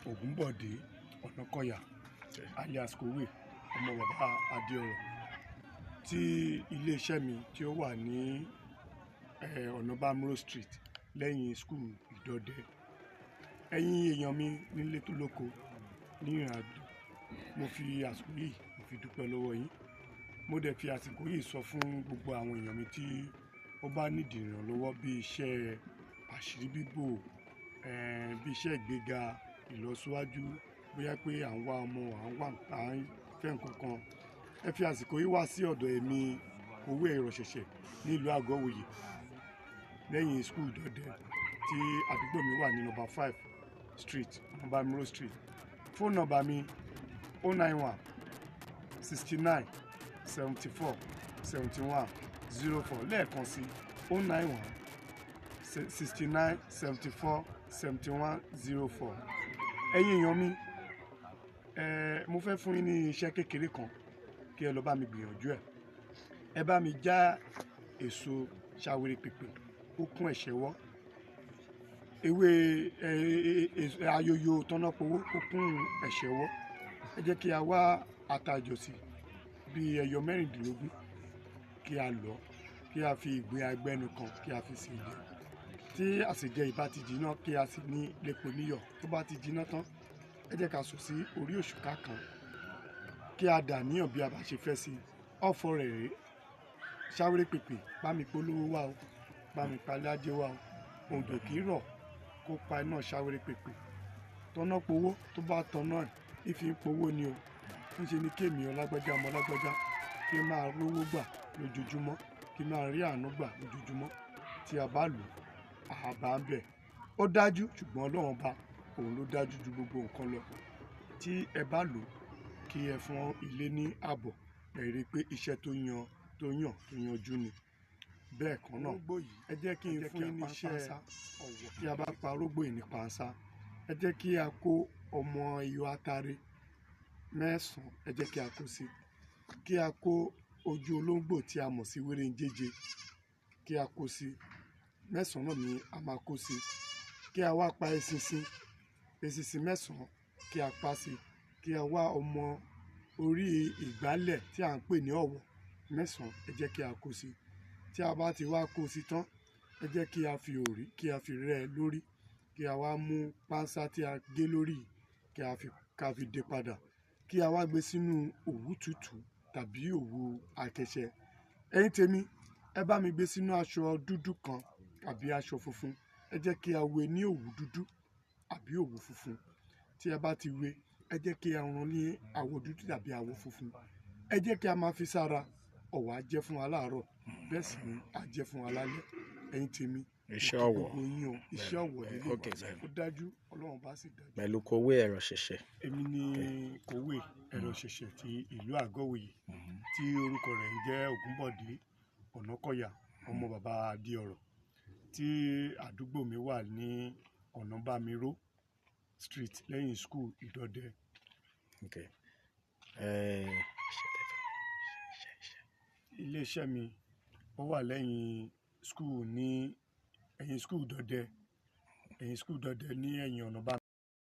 Ògúnbọ̀dé Ọ̀nàkọ̀yà alias Kòwé ọmọ bàbá Adéọrọ̀ tí iléeṣẹ́ mi tí ó wà ní Ọ̀nàbàmíró Street lẹ́yìn skul Ìdọdẹ. Ẹ̀yin èèyàn mi nílé tó lóko ní ìrìnàjò, mo fi àsìkò yìí mo fi dúpẹ́ lọ́wọ́ yín. Mo dẹ̀ fi àsìkò yìí sọ fún gbogbo àwọn èèyàn mi tí ó bá nídìí ìrànlọ́wọ́ bí iṣẹ́ àṣírí bíbò, bí iṣẹ́ ìgbéga, ìlọsíwájú, bóyá pé à ń wá ọmọ, à ń fẹ́ nǹkan kan. Ẹ fi àsìkò yìí wá sí ọ̀dọ̀ èmi Kòwé Ìrọ̀ṣẹ̀ṣẹ̀ nílùú Àgọ́wòye lẹ́yìn skul Ìdọdẹ tí àdúgbò mi wà ní nọ́mbà 5 Street, Ọ̀nàbàmíró Street. Fóònù nọ́mbà mi 091 69 74 71 04 lẹ́ẹ̀kan sí 091 69 74 71 04. Ẹ̀yin èèyàn mi, mo fẹ́ fún yín ní iṣẹ́ kékeré kan kí ẹ lọ bá mi gbìyànjú ẹ̀. Ẹ bá mi já èso ṣàwérè pèpè ó kún ẹ̀ṣẹ̀wọ́, ewé ayoyo tọ́nàpowó ó kún ẹ̀ṣẹ̀wọ́. Ẹ jẹ́ kí a wá àtàjọ̀sí bíi ẹyọ 16 kí a lọ̀, kí a fi ìgbín agbẹ́nu kan kí a fi sè jẹ. Tí àsèjẹ ìbá ti jiná kí a sì ní lépo níyọ̀. Tó bá ti jiná tán, ẹ jẹ́ ká sùn sí orí òṣùká kan kí a dà níyàn bí a bá ṣe fẹ́ sí. Ọ̀fọ̀ rẹ̀ rèé, ṣàwérè pèpè bá mi polówó wá o, bá mi palẹ́ ajé wá o. Òjò kì í rọ̀ kó pa iná ṣàwérè pèpè. Tọ́nàpowó tó bá tọ́nà ẹ̀ ìfi ń powó ni o. Níṣe ni kémi Ọlágbájá ọmọ Ọlágbájá kí n máa rówó gbà lójoojúmọ́, kí n máa rí àánú gbà lójoojúmọ́. Tí a bá lò àbá ń bẹ̀. Ó dájú ṣùgbọ́n Ọlọ́run bá òun ló dájú ju gbogbo nǹkan lọ. Tí ẹ bá lò kí ẹ fún ilé ní ààbọ̀, ẹ rí i pé iṣẹ́ tó yanjú ni. Bẹ́ẹ̀ kan náà, ẹ jẹ́ kí n fún yín ní iṣẹ́ tí a bá pa orógbó yìí ní pànsá. Ẹ jẹ́ kí a kó ọmọ iyọ̀ atare 9, ẹ jẹ́ kí a kó sí. Kí a kó ojú olóńgbò tí a mọ̀ sí wérénjéje kí a kó sí. 9 náà ni a máa kó sí. Kí a wá pa eṣinṣin 9 kí a pa sí. Kí a wá ọmọ orí ìgbálẹ̀ tí à ń pè ní ọ̀wọ̀ 9, ẹ jẹ́ kí a kó sí. Tí a bá ti wá kó sí tán, ẹ jẹ́ kí a fi òrí kí a fi rẹ́ lórí. Kí a wá mú pánsá tí a gé lórí kí a fi dé padà. Kí a wá gbé sínú òwú tútù tàbí òwú akẹṣẹ. Ẹ̀yin tèmi, ẹ bá mi gbé sínú aṣọ dúdú kan tàbí aṣọ funfun. Ẹ jẹ́ kí a wé ní òwú dúdú àbí òwú funfun. Tí ẹ bá ti wé, ẹ jẹ́ kí a rán ní àwọ̀ dúdú tàbí àwọ̀ funfun. Ẹ jẹ́ kí a máa fi sára. Ọ̀wọ̀ á jẹ́ fún wa láàárọ̀, bẹ́ẹ̀ sì ni á jẹ́ fún wa lálẹ́. Ẹ̀yin tèmi, iṣẹ́ ọwọ́ iṣẹ́ ọwọ́ líle ó dájú, Ọlọ́run bá sì dájú. Pẹ̀lú Kòwé Ìrọ̀ṣẹ̀ṣẹ̀. Èmi ni Kòwé Ìrọ̀ṣẹ̀ṣẹ̀ ti ìlú Àgọ́wòye tí orúkọ rẹ̀ ń jẹ́ Ògúnbọ̀dé Ọ̀nàkọ̀yà ọmọ bàbá Adéọrọ̀ tí àdúgbò mi wà ní Ọ̀nàbàmíró Street lẹ́yìn skul Ìdọdẹ. Iléeṣẹ́ mi ó wà lẹ́yìn skul Ìdọdẹ ní ẹ̀yìn Ọ̀nàbàmíró.